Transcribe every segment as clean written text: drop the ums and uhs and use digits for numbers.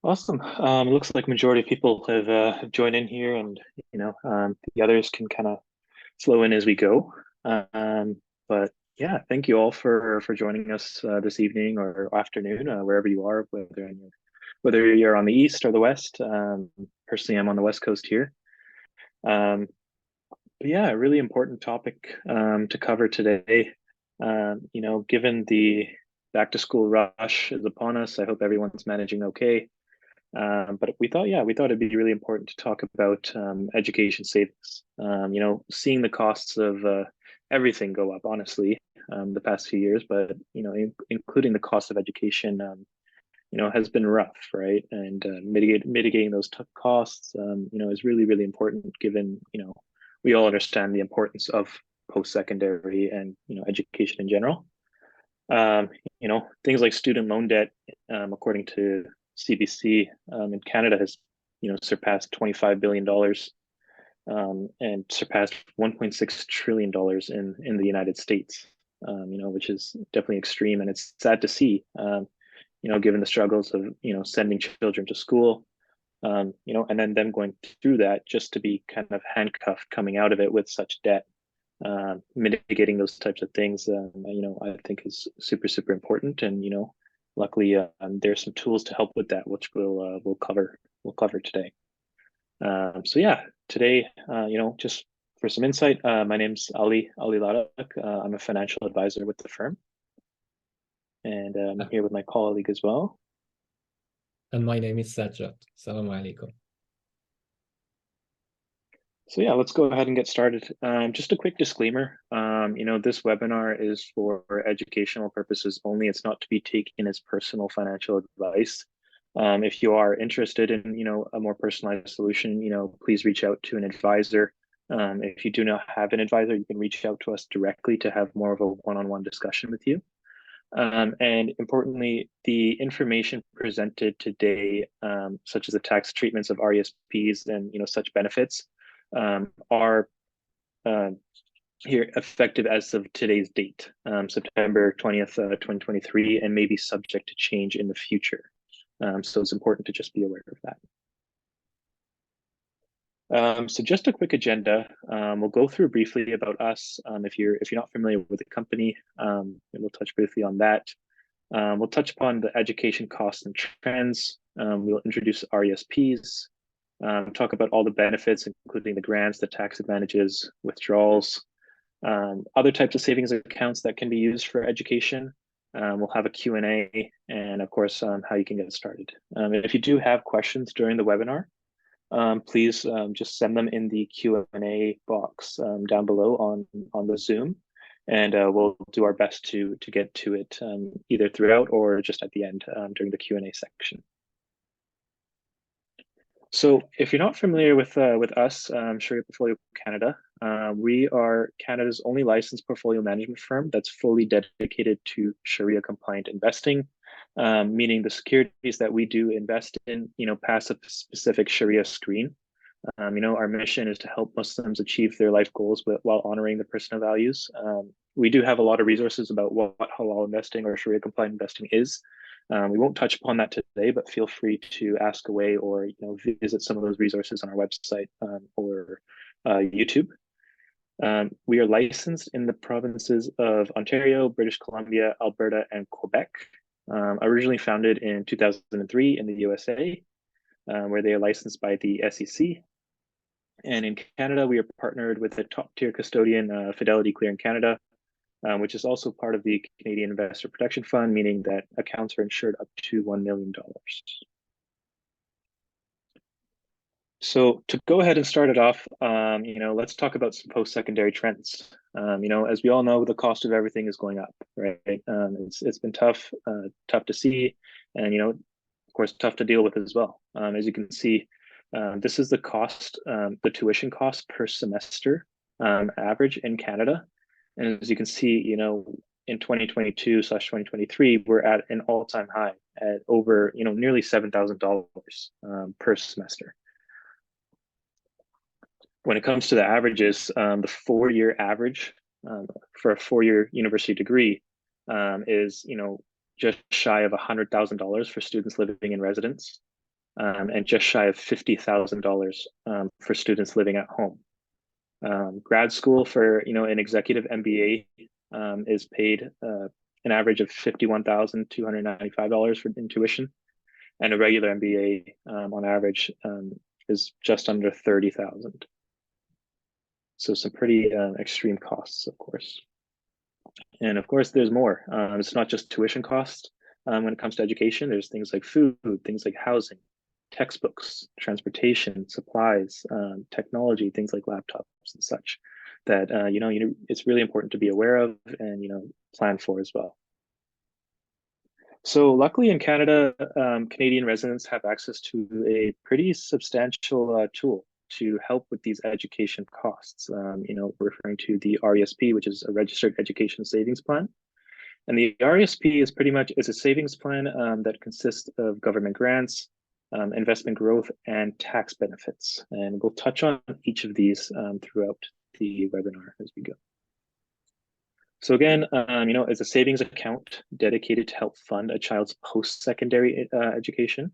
Awesome. It looks like majority of people have joined in here, and the others can kind of flow in as we go. But yeah, thank you all for joining us this evening or afternoon, wherever you are, whether you're on the east or the west. Personally, I'm on the west coast here. Um, but yeah, a really important topic to cover today. Given the back to school rush is upon us, I hope everyone's managing okay. But we thought it'd be really important to talk about education savings. Seeing the costs of everything go up, honestly, the past few years, but including the cost of education, has been rough, right? And mitigating those tough costs, is really, really important given, we all understand the importance of post-secondary and, education in general. Um, Things like student loan debt, according to CBC, in Canada has, surpassed $25 billion, and surpassed $1.6 trillion in the United States. Which is definitely extreme, and it's sad to see. Given the struggles of sending children to school, and then them going through that just to be kind of handcuffed coming out of it with such debt. Mitigating those types of things, I think is super, super important. And, luckily, there's some tools to help with that, which we'll cover today. So yeah, today, just for some insight, my name's Ali Ladak. I'm a financial advisor with the firm, and I'm Ah, here with my colleague as well. and my name is Sajjad. Assalamu alaikum. So yeah, let's go ahead and get started. Just a quick disclaimer. This webinar is for educational purposes only. It's not to be taken as personal financial advice. If you are interested in, a more personalized solution, please reach out to an advisor. If you do not have an advisor, you can reach out to us directly to have more of a one-on-one discussion with you. And importantly, the information presented today, such as the tax treatments of RESPs and such benefits, are uh, here effective as of today's date, September 20th, 2023, and may be subject to change in the future. So it's important to just be aware of that. So just a quick agenda. We'll go through briefly about us. If you're not familiar with the company, we'll touch briefly on that. We'll touch upon the education costs and trends. We'll introduce RESPs, talk about all the benefits, including the grants, the tax advantages, withdrawals, other types of savings accounts that can be used for education. We'll have a Q&A, and of course, how you can get started. If you do have questions during the webinar, please just send them in the Q&A box down below on the Zoom, and we'll do our best to get to it either throughout or just at the end during the Q&A section. So if you're not familiar with us, ShariaPortfolio Canada, we are Canada's only licensed portfolio management firm that's fully dedicated to Sharia compliant investing, meaning the securities that we do invest in, pass a specific Sharia screen. Our mission is to help Muslims achieve their life goals while honoring the personal values. We do have a lot of resources about what halal investing or Sharia compliant investing is. We won't touch upon that today, but feel free to ask away or visit some of those resources on our website or YouTube. We are licensed in the provinces of Ontario, British Columbia, Alberta, and Quebec. Originally founded in 2003 in the USA, where they are licensed by the SEC. And in Canada, we are partnered with a top tier custodian, Fidelity Clear in Canada, which is also part of the Canadian Investor Protection Fund, meaning that accounts are insured up to $1 million. So to go ahead and start it off, let's talk about some post-secondary trends. As we all know, the cost of everything is going up, right? It's been tough to see, and of course, tough to deal with as well. As you can see, this is the cost, the tuition cost per semester average in Canada. And as you can see, in 2022/2023, we're at an all-time high at over, nearly $7,000 per semester. When it comes to the averages, the 4-year average for a 4-year university degree is, just shy of $100,000 for students living in residence. and just shy of $50,000 for students living at home. Grad school for an executive MBA is paid an average of $51,295 in tuition, and a regular MBA on average is just under $30,000. So some pretty extreme costs, of course. And of course, there's more. It's not just tuition costs. When it comes to education, there's things like food, things like housing, textbooks, transportation, supplies, technology, things like laptops and such that it's really important to be aware of and plan for as well. So luckily in Canada, Canadian residents have access to a pretty substantial tool to help with these education costs. Referring to the RESP, which is a Registered Education Savings Plan. And the RESP is a savings plan that consists of government grants, investment growth, and tax benefits. And we'll touch on each of these throughout the webinar as we go. So again, it's a savings account dedicated to help fund a child's post-secondary education.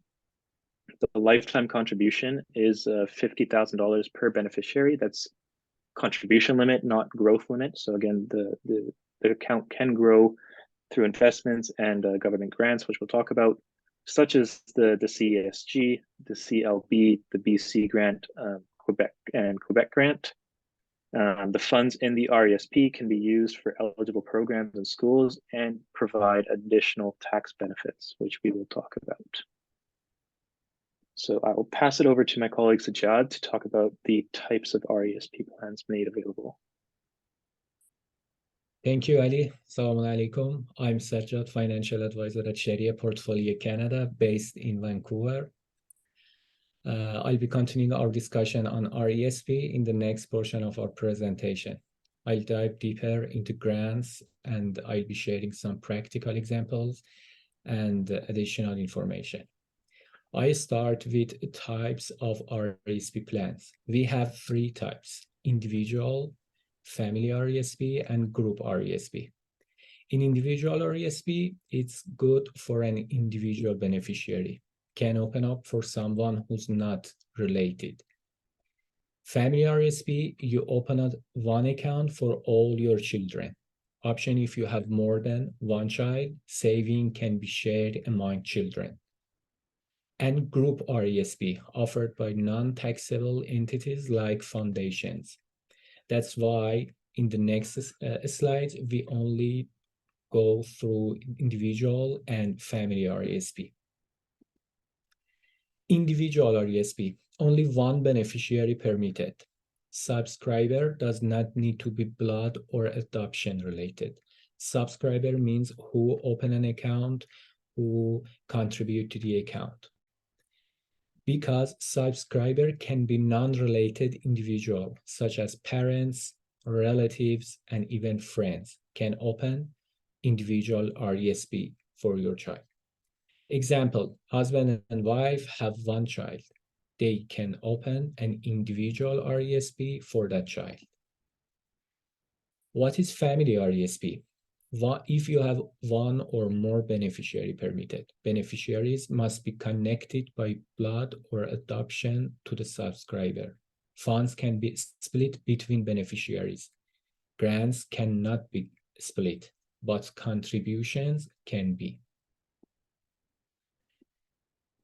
The lifetime contribution is $50,000 per beneficiary. That's contribution limit, not growth limit. So again, the account can grow through investments and government grants, which we'll talk about, such as the CESG, the CLB, the BC grant, Quebec grant. The funds in the RESP can be used for eligible programs in schools and provide additional tax benefits, which we will talk about. So I will pass it over to my colleague Sajjad to talk about the types of RESP plans made available. Thank you, Ali. Assalamu alaikum. I'm Sajjad, financial advisor at ShariaPortfolio Canada, based in Vancouver. I'll be continuing our discussion on RESP in the next portion of our presentation. I'll dive deeper into grants, and I'll be sharing some practical examples and additional information. I start with types of RESP plans. We have three types: individual, family RESP, and group RESP. In individual RESP, it's good for an individual beneficiary. Can open up for someone who's not related. Family RESP, you open up one account for all your children. Option if you have more than one child, saving can be shared among children. And group RESP, offered by non-taxable entities like foundations. That's why in the next slides, we only go through individual and family RESP. Individual RESP, only one beneficiary permitted. Subscriber does not need to be blood or adoption related. Subscriber means who open an account, who contribute to the account. Because subscriber can be non-related individual, such as parents, relatives, and even friends, can open individual RESP for your child. Example, husband and wife have one child. They can open an individual RESP for that child. What is family RESP? If you have one or more beneficiary permitted, beneficiaries must be connected by blood or adoption to the subscriber. Funds can be split between beneficiaries. Grants cannot be split, but contributions can be.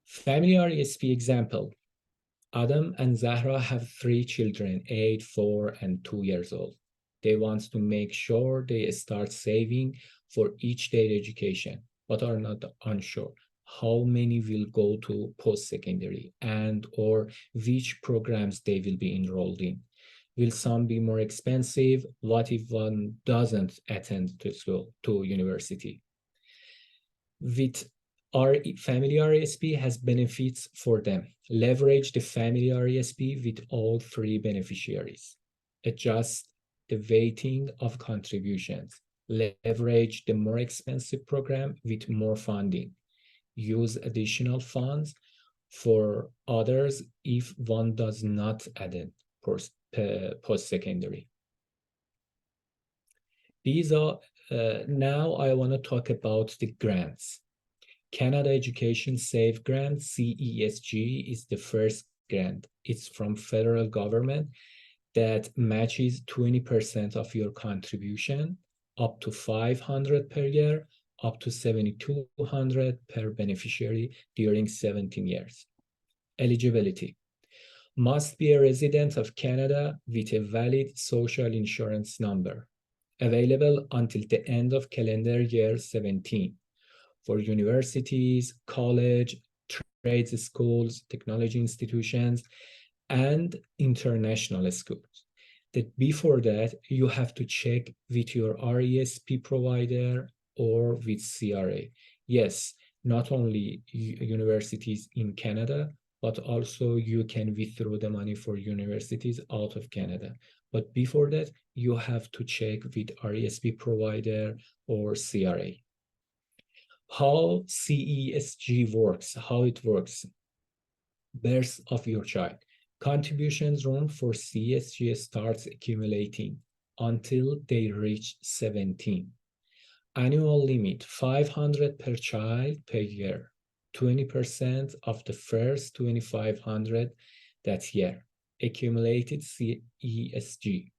Family RESP example. Adam and Zahra have 3 children, 8, 4, and 2 years old. They want to make sure they start saving for each their education, but are not unsure how many will go to post-secondary and or which programs they will be enrolled in. Will some be more expensive? What if one doesn't attend to school, to university? With our family RESP has benefits for them. Leverage the family RESP with all 3 beneficiaries. Adjust the weighting of contributions. Leverage the more expensive program with more funding. Use additional funds for others if one does not attend post-secondary. These are, now I want to talk about the grants. Canada Education Save Grant, CESG, is the first grant. It's from federal government that matches 20% of your contribution, up to $500 per year, up to $7,200 per beneficiary during 17 years. Eligibility. Must be a resident of Canada with a valid social insurance number, available until the end of calendar year 17 for universities, college, trades schools, technology institutions, and international schools. That before that, you have to check with your RESP provider or with CRA. Yes, not only universities in Canada, but also you can withdraw the money for universities out of Canada. But before that, you have to check with RESP provider or CRA. How CESG works, how it works. Birth of your child. Contributions run for CESG starts accumulating until they reach 17. Annual limit, $500 per child per year, 20% of the first $2,500 that year. Accumulated CESG,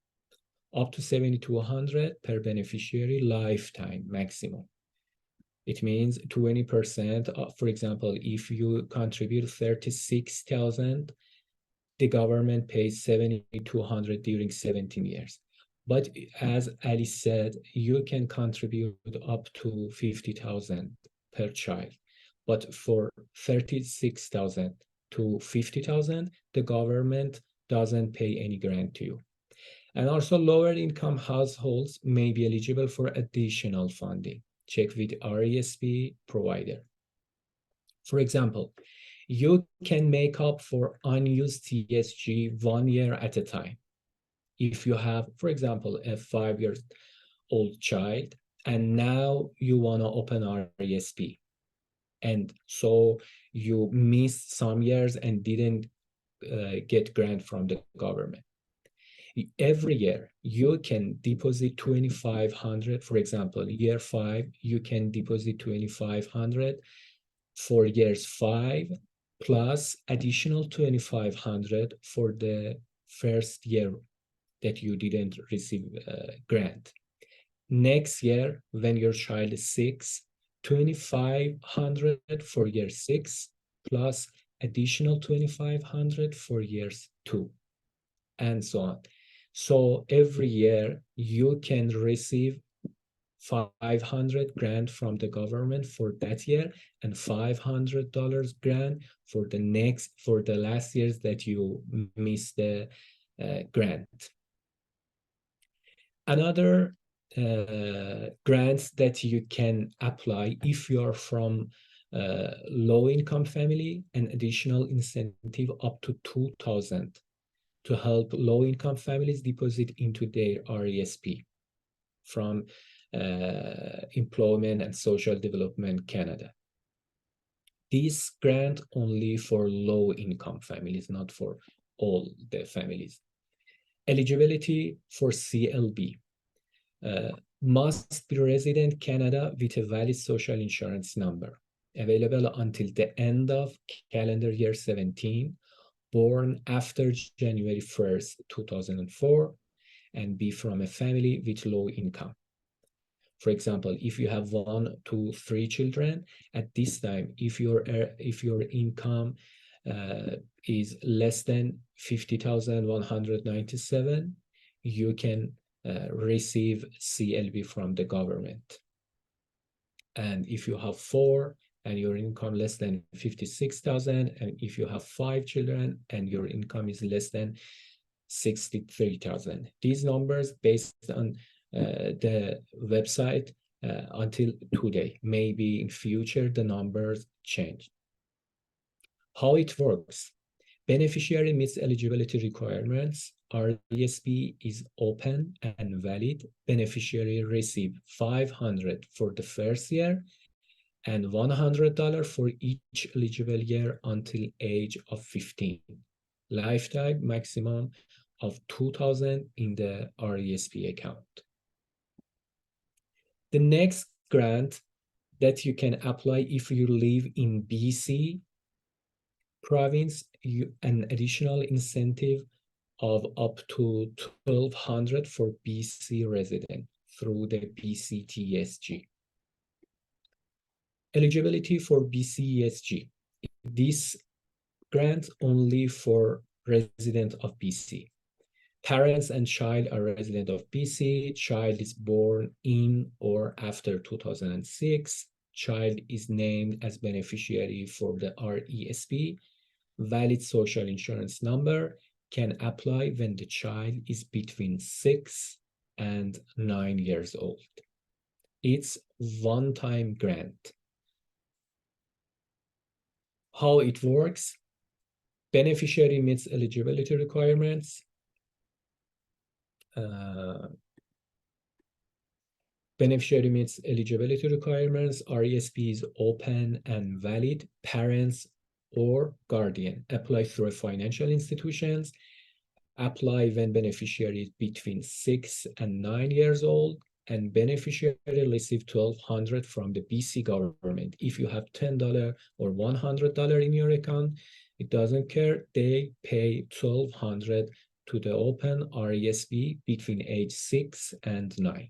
up to $7,200 per beneficiary lifetime maximum. It means 20% of, for example, if you contribute 36,000, the government pays 7,200 during 17 years. But as Ali said, you can contribute up to 50,000 per child. But for 36,000 to 50,000, the government doesn't pay any grant to you. And also lower income households may be eligible for additional funding. Check with RESP provider. For example, you can make up for unused CESG 1 year at a time. If you have, for example, a 5-year-old child, and now you want to open RESP, and so you missed some years and didn't get grant from the government. Every year, you can deposit 2,500. For example, year 5, you can deposit 2,500 for years 5, plus additional 2,500 for the first year that you didn't receive a grant. Next year, when your child is 6, 2,500 for year 6, plus additional 2,500 for years 2, and so on. So every year you can receive 500 grant from the government for that year and $500 grant for the last years that you missed the grant. Another grants that you can apply if you are from low-income family, an additional incentive up to $2,000 to help low-income families deposit into their RESP from Employment and Social Development Canada. This grant only for low-income families, not for all the families. Eligibility for CLB. Must be resident Canada with a valid social insurance number, available until the end of calendar year 17, born after January 1st, 2004, and be from a family with low income. For example, if you have 1, 2, 3 children, at this time, if your income is less than 50,197, you can receive CLB from the government. And if you have 4 and your income less than 56,000, and if you have 5 children and your income is less than 63,000, these numbers based on the website until today. Maybe in future the numbers change. How it works: beneficiary meets eligibility requirements. RESP is open and valid. Beneficiary receive $500 for the first year and $100 for each eligible year until age of 15. Lifetime maximum of $2,000 in the RESP account. The next grant that you can apply if you live in BC province, an additional incentive of up to $1,200 for BC resident through the BCTSG. Eligibility for BCESG. This grant only for resident of BC. Parents and child are resident of BC. Child is born in or after 2006. Child is named as beneficiary for the RESP. Valid social insurance number can apply when the child is between 6 and 9 years old. It's one-time grant. How it works: beneficiary meets eligibility requirements. Beneficiary meets eligibility requirements. RESP is open and valid. Parents or guardian apply through financial institutions. Apply when beneficiary is between 6 and 9 years old, and beneficiary receive $1,200 from the BC government. If you have $10 or $100 in your account, it doesn't care. They pay $1,200 to the open RESP between age 6 and 9.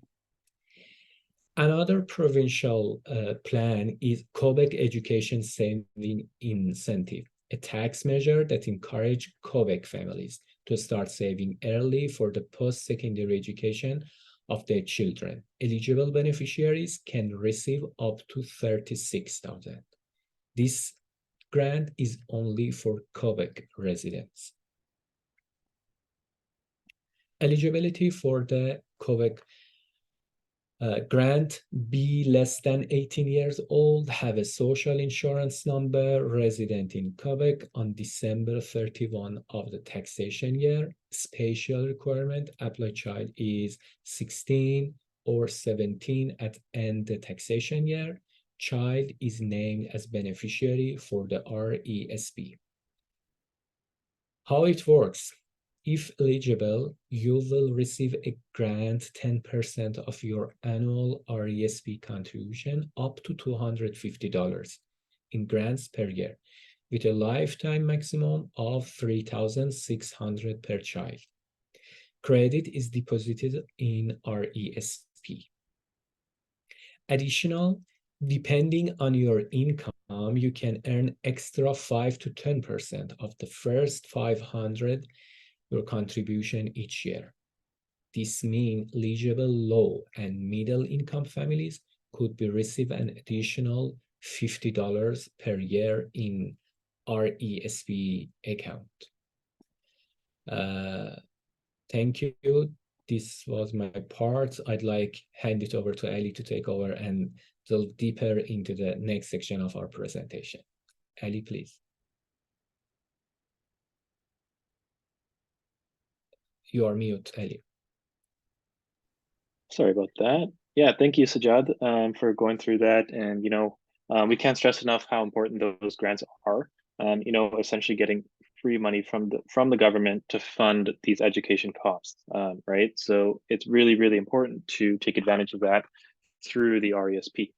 Another provincial plan is Quebec Education Saving Incentive, a tax measure that encourages Quebec families to start saving early for the post-secondary education of their children. Eligible beneficiaries can receive up to $36,000. This grant is only for Quebec residents. Eligibility for the Quebec grant: be less than 18 years old, have a social insurance number, resident in Quebec on December 31 of the taxation year. Special requirement: apply child is 16 or 17 at end the taxation year. Child is named as beneficiary for the RESP. How it works: if eligible, you will receive a grant 10% of your annual RESP contribution up to $250 in grants per year, with a lifetime maximum of $3,600 per child. Credit is deposited in RESP. Additional, depending on your income, you can earn extra 5 to 10% of the first $500 your contribution each year. This means eligible low and middle income families could be receive an additional $50 per year in RESP account. Thank you. This was my part. I'd like hand it over to Ali to take over and delve deeper into the next section of our presentation. Ali, please. You are mute, Ali. Sorry about that. Yeah, thank you, Sajjad, for going through that. And, we can't stress enough how important those grants are. Essentially getting free money from the government to fund these education costs, right? So it's really, really important to take advantage of that through the RESP.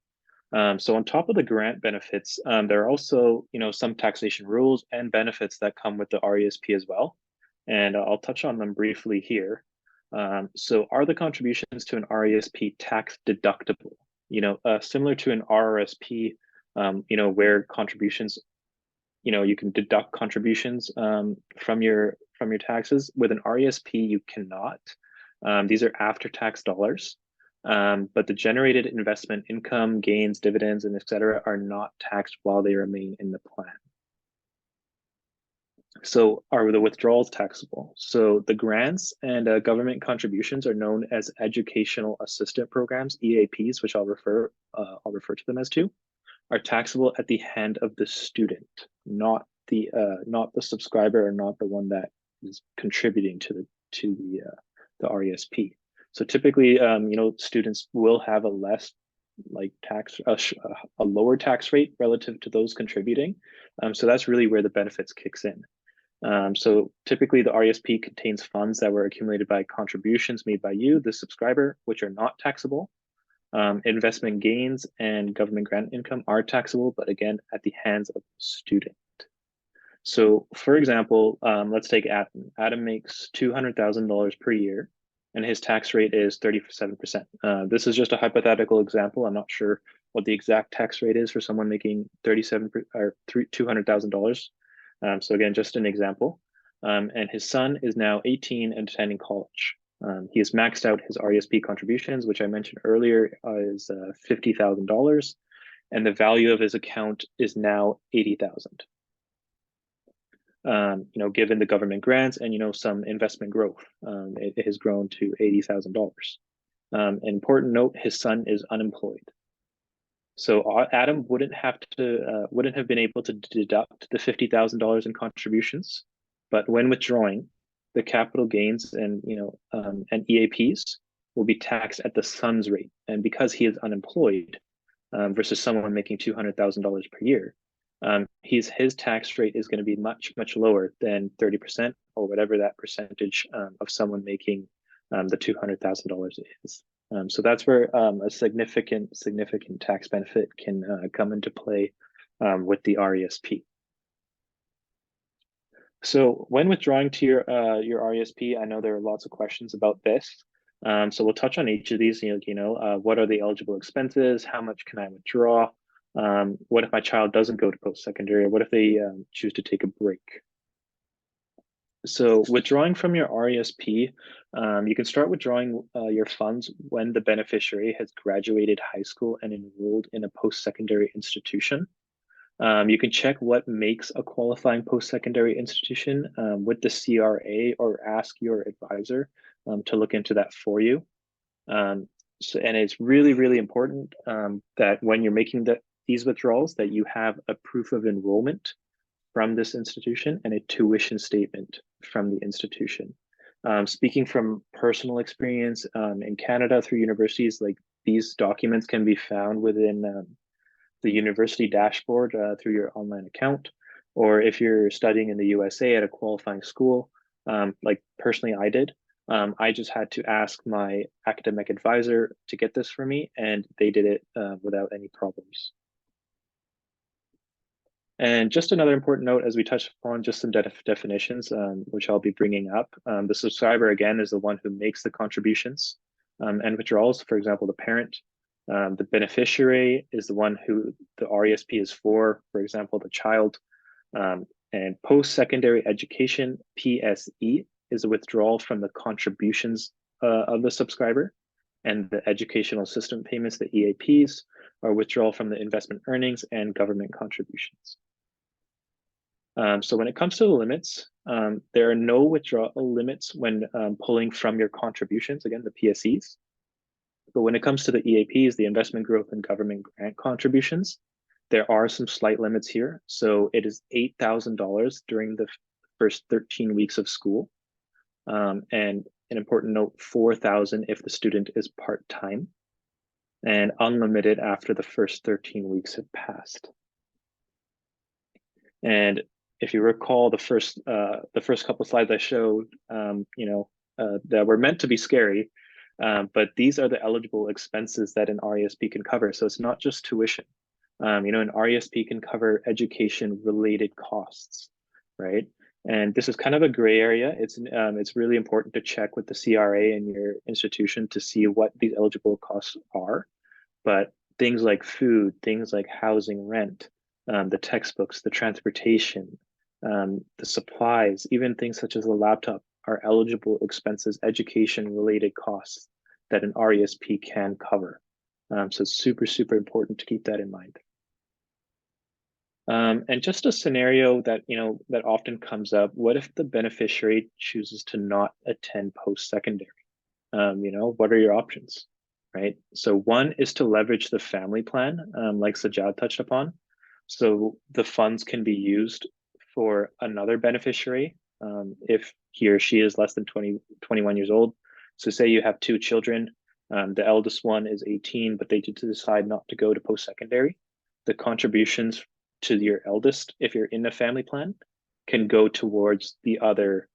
So on top of the grant benefits, there are also, some taxation rules and benefits that come with the RESP as well. And I'll touch on them briefly here. So are the contributions to an RESP tax deductible? Similar to an RRSP, where contributions, you can deduct contributions from your taxes. With an RESP, you cannot. These are after-tax dollars, but the generated investment income, gains, dividends, and etc. are not taxed while they remain in the plan. So are the withdrawals taxable? So the grants and government contributions are known as educational assistance programs, EAPs, which I'll refer to them as two, are taxable at the hand of the student, not the subscriber, or not the one that is contributing to the RESP. So typically, students will have a less a lower tax rate relative to those contributing. So that's really where the benefits kicks in. So typically the RESP contains funds that were accumulated by contributions made by you, the subscriber, which are not taxable. Investment gains and government grant income are taxable, but again, at the hands of the student. So for example, let's take Adam. Adam makes $200,000 per year and his tax rate is 37%. This is just a hypothetical example. I'm not sure what the exact tax rate is for someone making $200,000. So again, just an example. And his son is now 18 and attending college. He has maxed out his RESP contributions, which I mentioned earlier is $50,000, and the value of his account is now $80,000. Given the government grants and some investment growth, it has grown to $80,000. An important note: his son is unemployed, so Adam wouldn't have been able to deduct the $50,000 in contributions, but when withdrawing, the capital gains and EAPs will be taxed at the son's rate, and because he is unemployed versus someone making $200,000 per year. His tax rate is going to be much lower than 30% or whatever that percentage of someone making the $200,000 is. So that's where a significant tax benefit can come into play with the RESP. So when withdrawing to your RESP, I know there are lots of questions about this. So we'll touch on each of these. What are the eligible expenses? How much can I withdraw? What if my child doesn't go to post-secondary? What if they choose to take a break? So withdrawing from your RESP, you can start withdrawing your funds when the beneficiary has graduated high school and enrolled in a post-secondary institution. You can check what makes a qualifying post-secondary institution with the CRA, or ask your advisor to look into that for you. And it's really important that when you're making these withdrawals, that you have a proof of enrollment from this institution and a tuition statement from the institution. Speaking from personal experience in Canada through universities, like these documents can be found within the university dashboard through your online account, or if you're studying in the USA at a qualifying school, like personally I did, I just had to ask my academic advisor to get this for me, and they did it without any problems. And just another important note, as we touched upon, just some definitions, which I'll be bringing up. The subscriber, again, is the one who makes the contributions and withdrawals, for example, the parent. The beneficiary is the one who the RESP is for example, the child. And post-secondary education, PSE, is a withdrawal from the contributions of the subscriber, and the educational assistance payments, the EAPs, are withdrawal from the investment earnings and government contributions. So when it comes to the limits, there are no withdrawal limits when pulling from your contributions, again, the PSEs. But when it comes to the EAPs, the investment growth and government grant contributions, there are some slight limits here. So it is $8,000 during the first 13 weeks of school. And an important note, $4,000 if the student is part-time, and unlimited after the first 13 weeks have passed. And if you recall, the first couple of slides I showed, that were meant to be scary, but these are the eligible expenses that an RESP can cover. So it's not just tuition. An RESP can cover education-related costs, right? And this is kind of a gray area. It's really important to check with the CRA in your institution to see what these eligible costs are. But things like food, things like housing, rent, the textbooks, the transportation, the supplies, even things such as a laptop are eligible expenses, education-related costs that an RESP can cover. So it's super important to keep that in mind. And just a scenario that that often comes up: what if the beneficiary chooses to not attend post-secondary? What are your options, right? So one is to leverage the family plan, like Sajjad touched upon. So the funds can be used for another beneficiary if he or she is less than 21 years old. So say you have two children, the eldest one is 18, but they decide not to go to post-secondary. The contributions to your eldest, if you're in a family plan, can go towards the other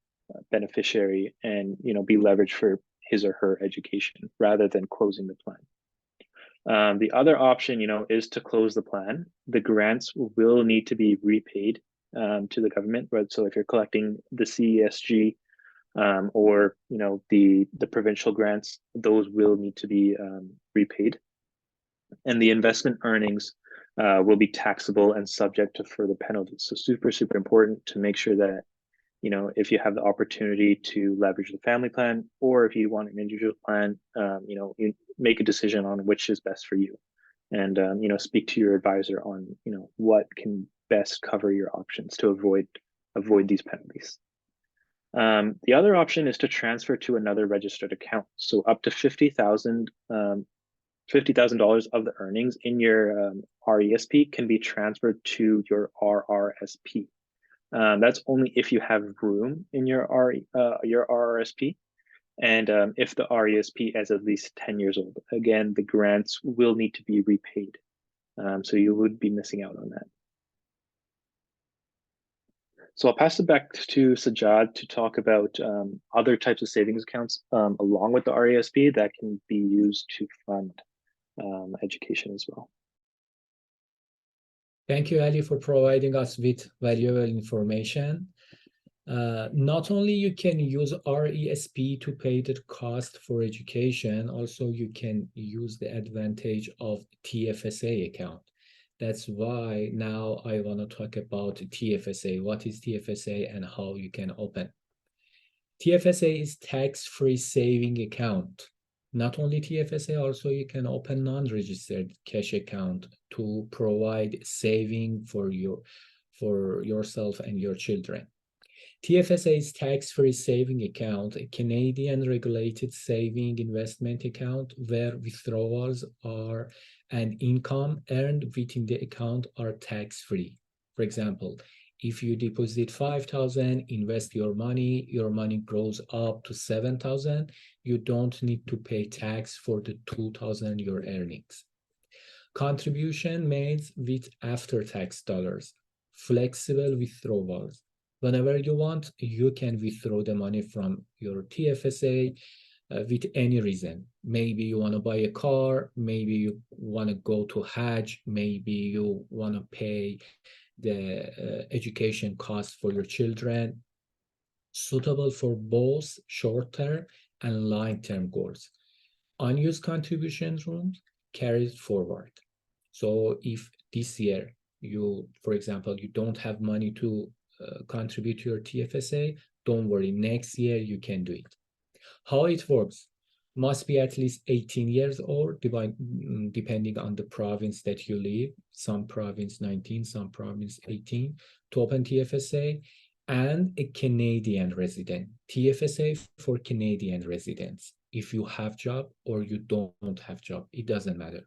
beneficiary and be leveraged for his or her education rather than closing the plan. The other option, is to close the plan. The grants will need to be repaid to the government, right? So if you're collecting the CESG or the provincial grants, those will need to be repaid, and the investment earnings will be taxable and subject to further penalties. So super important to make sure that if you have the opportunity to leverage the family plan, or if you want an individual plan, you make a decision on which is best for you, and speak to your advisor on what can best cover your options to avoid these penalties. The other option is to transfer to another registered account. So up to $50,000 of the earnings in your RESP can be transferred to your RRSP. That's only if you have room in your RRSP, and if the RESP is at least 10 years old. Again, the grants will need to be repaid, so you would be missing out on that. So I'll pass it back to Sajjad to talk about other types of savings accounts along with the RESP that can be used to fund education as well. Thank you, Ali, for providing us with valuable information. Not only you can use RESP to pay the cost for education, also you can use the advantage of TFSA account. That's why now I want to talk about TFSA. What is TFSA and how you can open? TFSA is tax-free saving account. Not only TFSA, also you can open non-registered cash account to provide saving for yourself and your children. TFSA is tax-free saving account, a Canadian regulated saving investment account where withdrawals are and income earned within the account are tax-free. For example, if you deposit $5,000, invest your money grows up to $7,000, you don't need to pay tax for the $2,000 your earnings. Contribution made with after-tax dollars, flexible withdrawals. Whenever you want, you can withdraw the money from your TFSA with any reason. Maybe you want to buy a car, maybe you want to go to Hajj, maybe you want to pay the education cost for your children, suitable for both short-term and long-term goals. Unused contribution rooms carried forward. So if this year for example, you don't have money to contribute to your TFSA, don't worry, next year you can do it. How it works? Must be at least 18 years old, depending on the province that you live. Some province 19, some province 18, to open TFSA, and a Canadian resident. TFSA for Canadian residents. If you have job or you don't have job, it doesn't matter.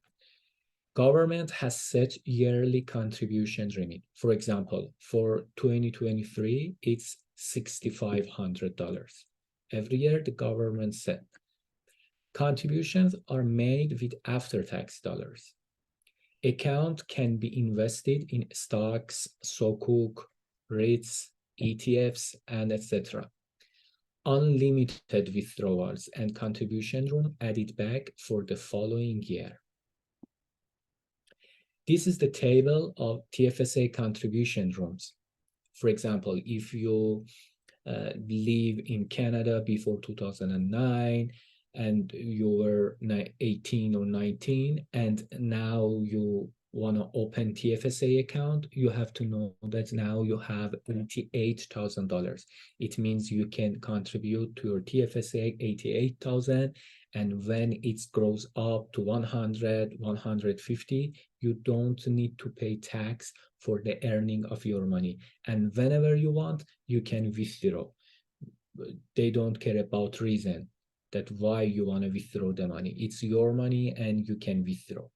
Government has set yearly contribution limit. For example, for 2023, it's $6,500. Every year, the government set. Contributions are made with after-tax dollars. Account can be invested in stocks, sukuk, REITs, ETFs, and etc. Unlimited withdrawals and contribution room added back for the following year. This is the table of TFSA contribution rooms. For example, if you live in Canada before 2009 and you were 18 or 19 and now you want to open TFSA account, you have to know that now you have $88,000. It means you can contribute to your TFSA $88,000, and when it grows up to 100, 150, you don't need to pay tax for the earning of your money. And whenever you want, you can withdraw. They don't care about reason that why you want to withdraw the money. It's your money and you can withdraw.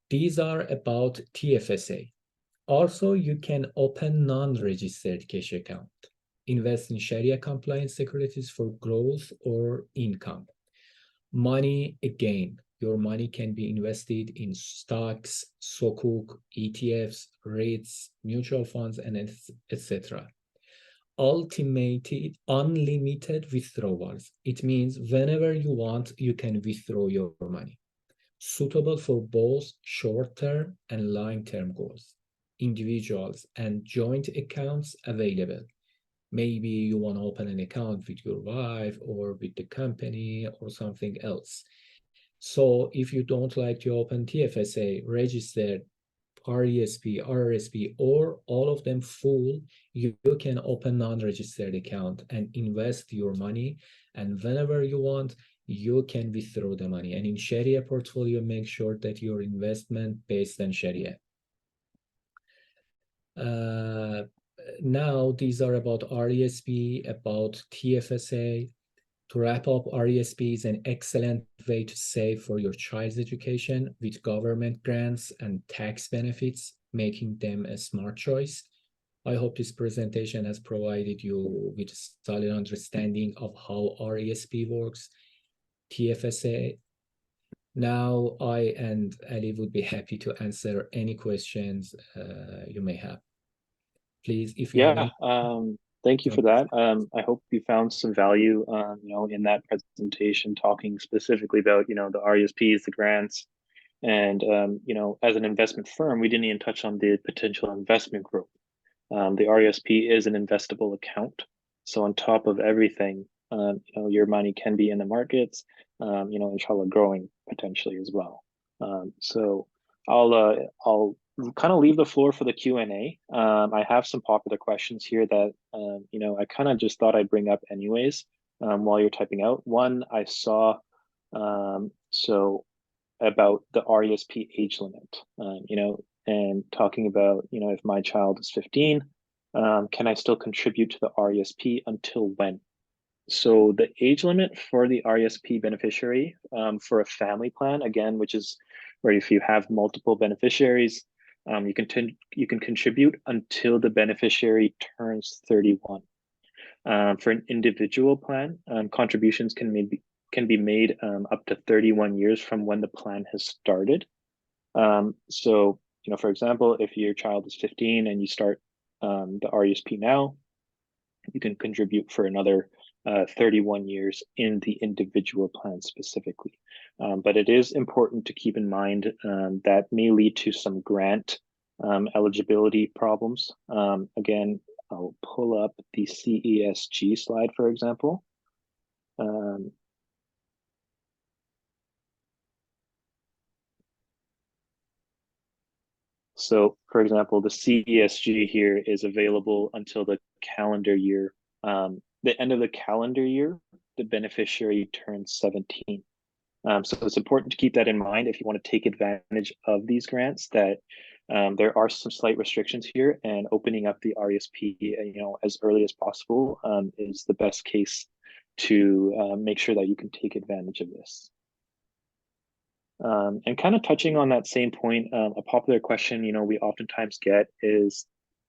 These are about TFSA. Also, you can open non-registered cash account. Invest in Sharia compliant securities for growth or income. Money, again, your money can be invested in stocks, sukuk, ETFs, REITs, mutual funds, and etc. Ultimated, unlimited withdrawals. It means whenever you want, you can withdraw your money. suitable for both short-term and long-term goals, individuals and joint accounts available. Maybe you want to open an account with your wife or with the company or something else. So if you don't like to open TFSA, registered, RESP, RRSP, or all of them full, you can open non-registered account and invest your money. And whenever you want, you can withdraw the money. And in Sharia portfolio, make sure that your investment based on Sharia. Now these are about RESP, about TFSA. To wrap up, RESP is an excellent way to save for your child's education with government grants and tax benefits, making them a smart choice. I hope this presentation has provided you with a solid understanding of how RESP works, TFSA. Now I and Ali would be happy to answer any questions you may have. Please, if you have Yeah, any. thank you for that. I hope you found some value, in that presentation, talking specifically about, the RESPs, the grants, and, as an investment firm, we didn't even touch on the potential investment growth. The RESP is an investable account. So on top of everything, your money can be in the markets, inshallah growing potentially as well. So I'll kind of leave the floor for the Q&A. I have some popular questions here that, I kind of just thought I'd bring up anyways, while you're typing out. One I saw, so about the RESP age limit, and talking about, if my child is 15, can I still contribute to the RESP until when? So the age limit for the RESP beneficiary, for a family plan, again, which is where if you have multiple beneficiaries, you can contribute until the beneficiary turns 31. For an individual plan, contributions can be made up to 31 years from when the plan has started. So, for example, if your child is 15 and you start the RESP now, you can contribute for another 31 years in the individual plan specifically. But it is important to keep in mind that may lead to some grant eligibility problems. Again, I'll pull up the CESG slide, for example. So, for example, the CESG here is available until the calendar year. The end of the calendar year, the beneficiary turns 17. So it's important to keep that in mind if you want to take advantage of these grants, that there are some slight restrictions here, and opening up the RESP, as early as possible is the best case to make sure that you can take advantage of this. And kind of touching on that same point, a popular question, we oftentimes get is,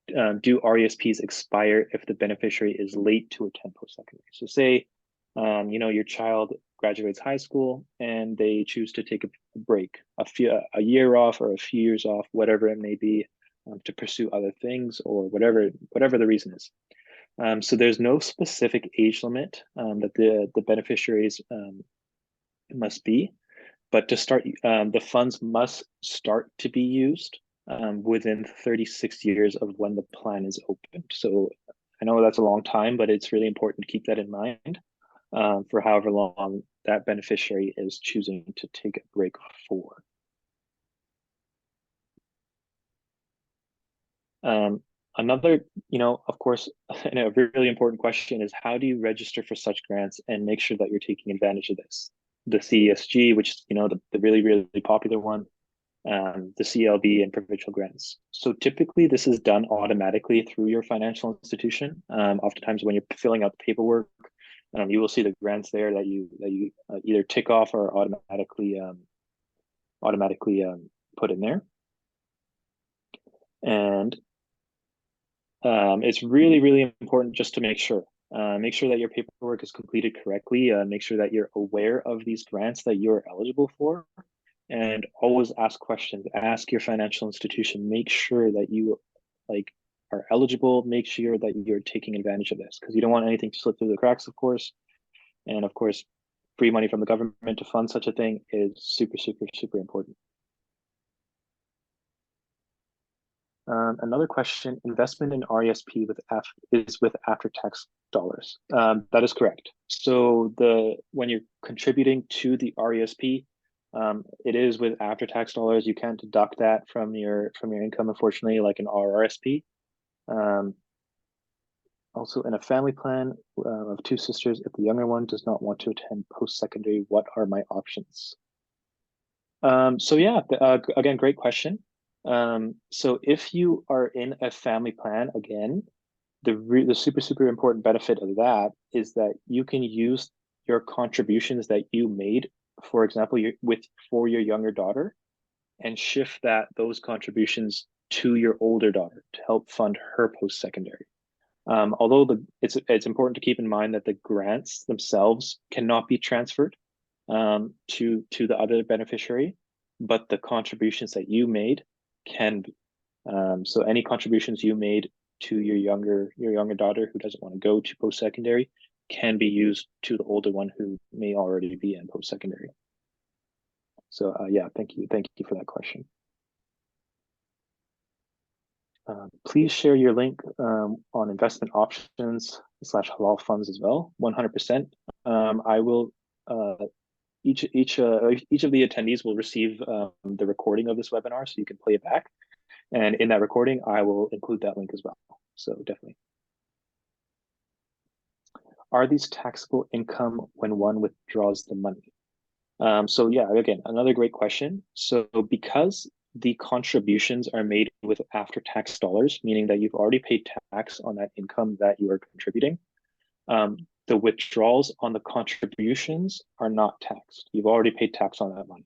do RESPs expire if the beneficiary is late to attend post-secondary? So say, your child graduates high school and they choose to take a break, a year off or a few years off, whatever it may be, to pursue other things or whatever the reason is. So there's no specific age limit that the beneficiaries must be. But to start, the funds must start to be used within 36 years of when the plan is opened. So I know that's a long time, but it's really important to keep that in mind for however long that beneficiary is choosing to take a break for. Another, of course, a really important question is, how do you register for such grants and make sure that you're taking advantage of this? The CESG, which is, the really, really popular one, the CLB and provincial grants. So typically this is done automatically through your financial institution. Oftentimes when you're filling out the paperwork, you will see the grants there that you either tick off or automatically put in there. And it's really, really important just to make sure that your paperwork is completed correctly. Make sure that you're aware of these grants that you're eligible for, and always ask questions. Ask your financial institution. Make sure that you are eligible. Make sure that you're taking advantage of this, because you don't want anything to slip through the cracks, of course. And of course, free money from the government to fund such a thing is super, super, super important. Another question, investment in RESP is with after-tax dollars. That is correct. So when you're contributing to the RESP, it is with after-tax dollars. You can't deduct that from your income, unfortunately, like an RRSP. Also, in a family plan of two sisters, if the younger one does not want to attend post-secondary, what are my options? So yeah, again, great question. So if you are in a family plan, again, the super, super important benefit of that is that you can use your contributions that you made, for example, for your younger daughter, and shift those contributions to your older daughter to help fund her post-secondary. Although it's important to keep in mind that the grants themselves cannot be transferred to the other beneficiary, but the contributions that you made can be. So any contributions you made to your younger daughter who doesn't want to go to post-secondary can be used to the older one who may already be in post-secondary. So yeah, thank you for that question. Please share your link on investment options / halal funds as well. 100%. I will. Each of the attendees will receive the recording of this webinar, so you can play it back. And in that recording, I will include that link as well. So definitely. Are these taxable income when one withdraws the money? So yeah, again, another great question. So because the contributions are made with after-tax dollars, meaning that you've already paid tax on that income that you are contributing, the withdrawals on the contributions are not taxed. You've already paid tax on that money.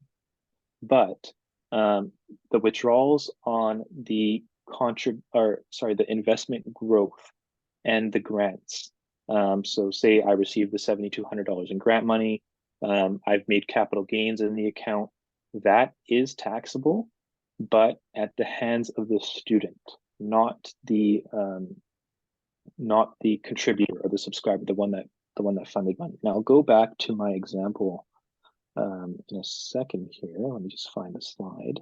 But the withdrawals on the investment growth and the grants. So say I received the $7,200 in grant money. I've made capital gains in the account. That is taxable, but at the hands of the student, not the contributor or the subscriber, the one that funded money. Now I'll go back to my example in a second here. Let me just find the slide.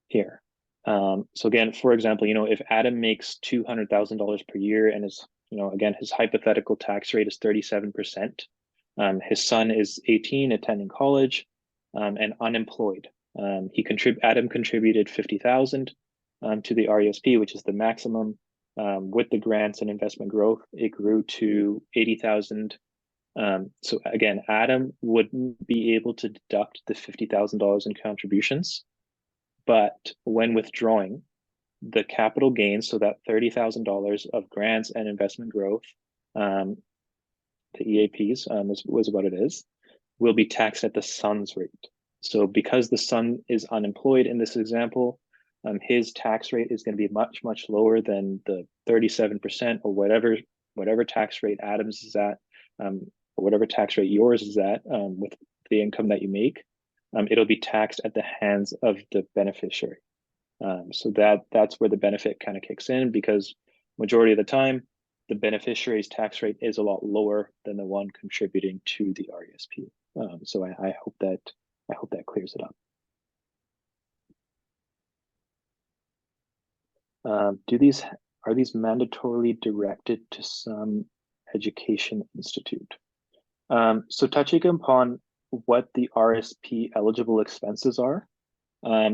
Here. So again, for example, if Adam makes $200,000 per year and again, his hypothetical tax rate is 37%. His son is 18, attending college, and unemployed. Adam contributed 50,000 to the RESP, which is the maximum. With the grants and investment growth, it grew to 80,000. So again, Adam wouldn't be able to deduct the $50,000 in contributions, but when withdrawing the capital gains, so that $30,000 of grants and investment growth, the EAPs was what it is, will be taxed at the son's rate. So because the son is unemployed in this example, his tax rate is going to be much, much lower than the 37% or whatever tax rate Adam's is at, or whatever tax rate yours is at with the income that you make. It'll be taxed at the hands of the beneficiary. So that's where the benefit kind of kicks in, because majority of the time, the beneficiary's tax rate is a lot lower than the one contributing to the RESP. So I hope that clears it up. Are these mandatorily directed to some education institute? So touching upon what the RSP eligible expenses are.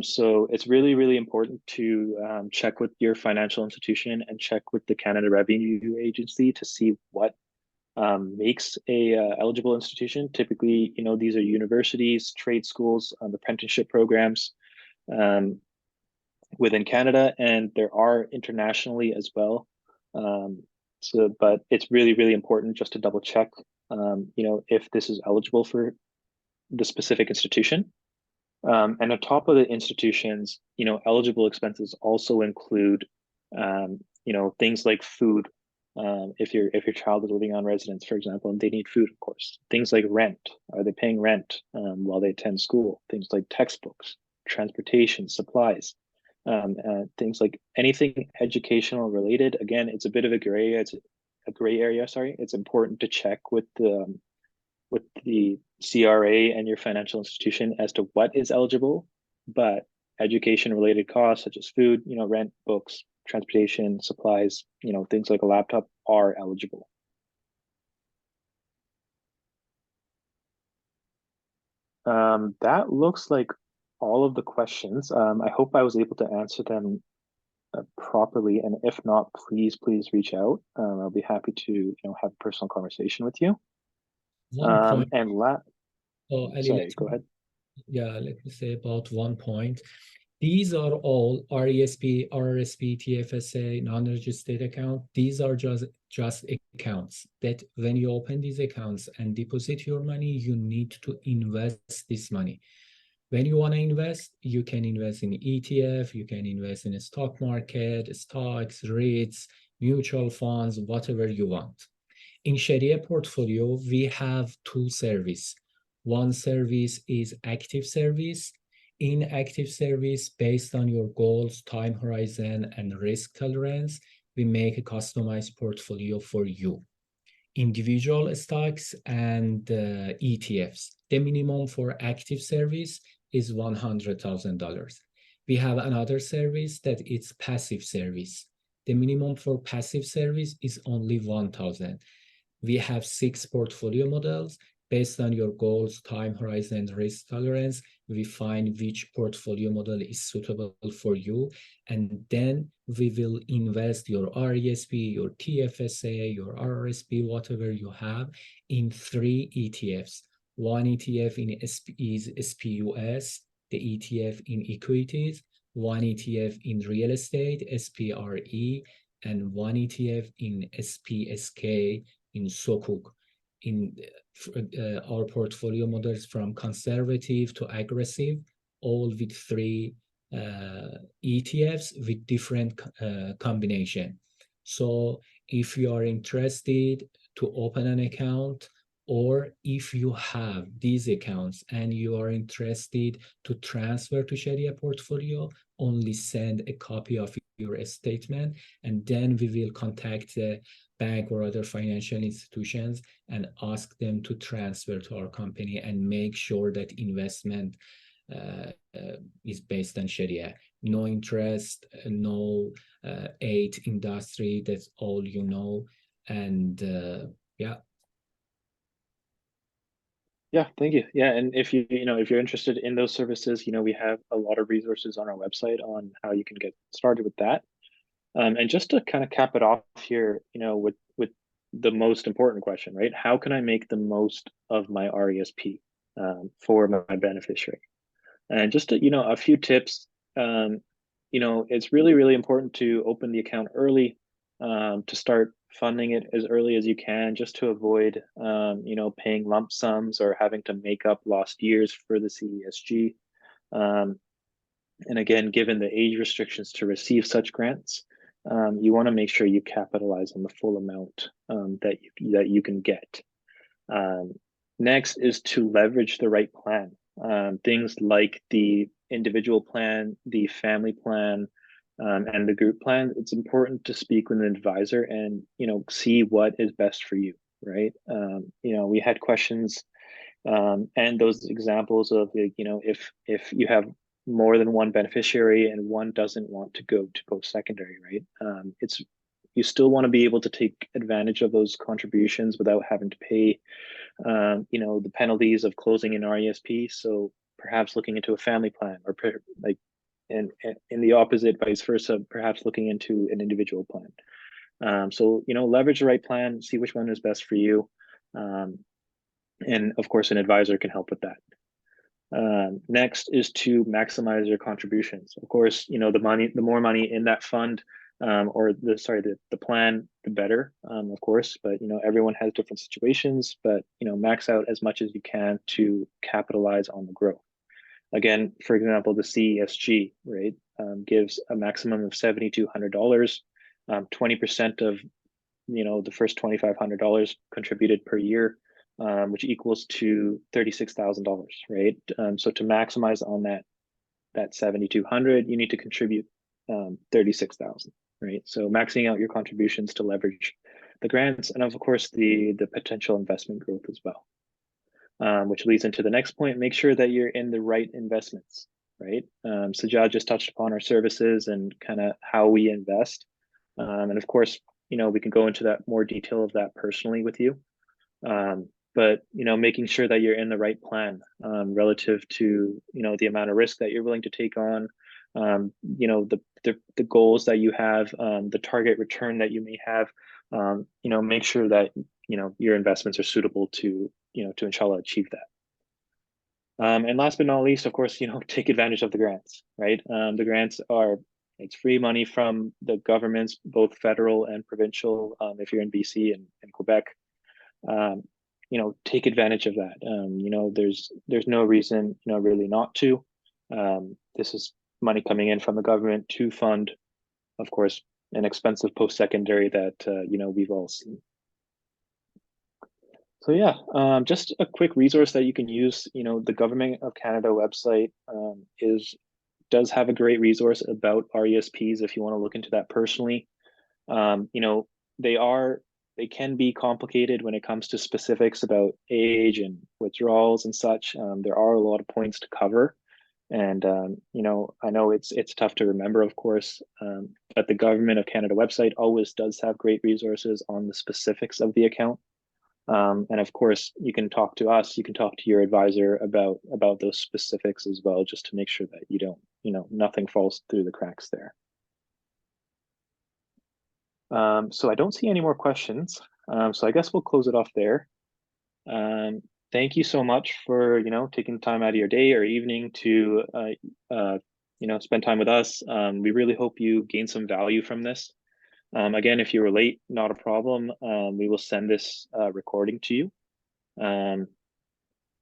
So it's really, really important to check with your financial institution and check with the Canada Revenue Agency to see what makes a eligible institution. Typically, these are universities, trade schools, apprenticeship programs within Canada, and there are internationally as well. But it's really, really important just to double check, if this is eligible for the specific institution. And on top of the institutions, eligible expenses also include, things like food. If your child is living on residence, for example, and they need food, of course. Things like rent. Are they paying rent while they attend school? Things like textbooks, transportation, supplies, things like anything educational related. Again, it's a bit of a gray area. a gray area, sorry, it's important to check with the CRA and your financial institution as to what is eligible, but education related costs such as food, rent, books, transportation, supplies, things like a laptop are eligible. That looks like all of the questions. I hope I was able to answer them properly, and if not, please reach out. I'll be happy to have a personal conversation with you. One point. And Ali, sorry, go ahead. Yeah, let me say about one point. These are all RESP, RRSP, TFSA, non-registered account. These are just accounts that when you open these accounts and deposit your money, you need to invest this money. When you want to invest, you can invest in ETF, you can invest in a stock market, stocks, REITs, mutual funds, whatever you want. In Sharia portfolio, we have two services. One service is active service. In active service, based on your goals, time horizon, and risk tolerance, we make a customized portfolio for you. Individual stocks and ETFs. The minimum for active service is $100,000. We have another service that it's passive service. The minimum for passive service is only $1,000. We have 6 portfolio models. Based on your goals, time horizon, risk tolerance, we find which portfolio model is suitable for you. And then we will invest your RESP, your TFSA, your RRSP, whatever you have, in 3 ETFs. One ETF is SPUS, the ETF in equities, one ETF in real estate, SPRE, and one ETF in SPSK in Sukuk. In our portfolio models from conservative to aggressive, all with 3 ETFs with different combination. So if you are interested to open an account, or if you have these accounts and you are interested to transfer to Sharia portfolio, only send a copy of your statement, and then we will contact the bank or other financial institutions and ask them to transfer to our company and make sure that investment is based on Sharia. No interest, no aid industry, that's all you know. And yeah. Yeah, thank you. Yeah, and if if you're interested in those services, we have a lot of resources on our website on how you can get started with that. And just to kind of cap it off here, with the most important question, right? How can I make the most of my RESP for my beneficiary? And just a few tips. It's really important to open the account early, to start funding it as early as you can, just to avoid paying lump sums or having to make up lost years for the CESG. And again, given the age restrictions to receive such grants, you want to make sure you capitalize on the full amount that you can get. Next is to leverage the right plan. Things like the individual plan, the family plan, and the group plan. It's important to speak with an advisor and see what is best for you, right? We had questions and those examples of if you have more than one beneficiary and one doesn't want to go to post-secondary, right? You still want to be able to take advantage of those contributions without having to pay the penalties of closing an RESP. So perhaps looking into a family plan, or and in the opposite, vice versa, perhaps looking into an individual plan. So leverage the right plan, see which one is best for you, and of course an advisor can help with that. Next is to maximize your contributions. Of course, the more money in that fund, or the plan, the better, of course. But everyone has different situations. But max out as much as you can to capitalize on the growth. Again, for example, the CESG rate gives a maximum of $7,200, 20% of the first $2,500 contributed per year, which equals to $36,000, right? So to maximize on that 7,200, you need to contribute 36,000, right? So maxing out your contributions to leverage the grants, and of course the potential investment growth as well. Which leads into the next point: make sure that you're in the right investments, right? Sajjad just touched upon our services and kind of how we invest, and of course, we can go into that more detail of that personally with you. But making sure that you're in the right plan relative to the amount of risk that you're willing to take on, the goals that you have, the target return that you may have. Make sure that your investments are suitable to inshallah achieve that. And last but not least, of course, take advantage of the grants, right? The grants it's free money from the governments, both federal and provincial. If you're in BC and Quebec, take advantage of that. There's no reason, really not to. This is money coming in from the government to fund, of course, an expensive post-secondary that, we've all seen. So yeah, just a quick resource that you can use. The Government of Canada website does have a great resource about RESPs if you want to look into that personally. They can be complicated when it comes to specifics about age and withdrawals and such. There are a lot of points to cover, and I know it's tough to remember, of course, but the Government of Canada website always does have great resources on the specifics of the account. And of course, you can talk to us, you can talk to your advisor about those specifics as well, just to make sure that you don't, nothing falls through the cracks there. So I don't see any more questions. So I guess we'll close it off there. Thank you so much for, taking time out of your day or evening to, spend time with us. We really hope you gain some value from this. Again, if you were late, not a problem. We will send this recording to you.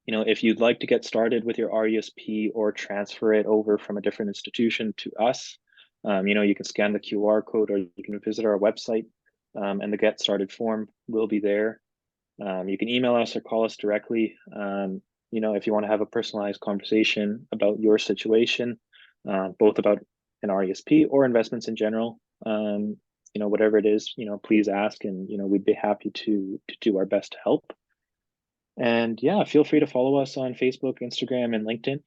If you'd like to get started with your RESP or transfer it over from a different institution to us, you can scan the QR code or you can visit our website, and the Get Started form will be there. You can email us or call us directly. If you want to have a personalized conversation about your situation, both about an RESP or investments in general. Whatever it is, please ask, and we'd be happy to do our best to help. And yeah, feel free to follow us on Facebook, Instagram, and LinkedIn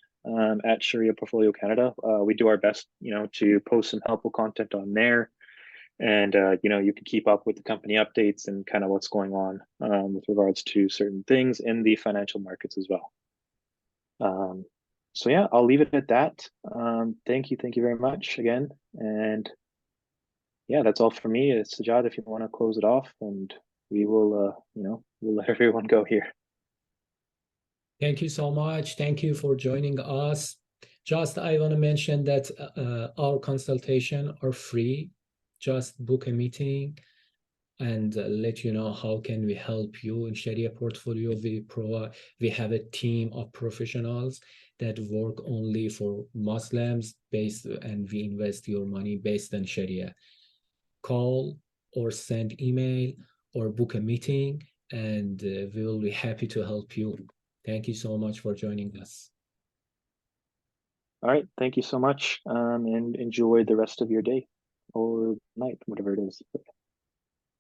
at ShariaPortfolio Canada. We do our best, to post some helpful content on there, and you can keep up with the company updates and kind of what's going on with regards to certain things in the financial markets as well. So yeah, I'll leave it at that. Thank you very much again, and yeah, that's all for me. It's Sajjad, if you want to close it off, and we will, we'll let everyone go here. Thank you so much. Thank you for joining us. Just I want to mention that our consultation are free. Just book a meeting and let you know how can we help you in ShariaPortfolio. We have a team of professionals that work only for Muslims and we invest your money based on Sharia. Call or send email or book a meeting, and we will be happy to help you. Thank you so much for joining us. All right, thank you so much, and enjoy the rest of your day or night, whatever it is.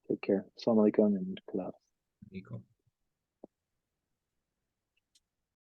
Take care. Assalamu alaikum and khalas.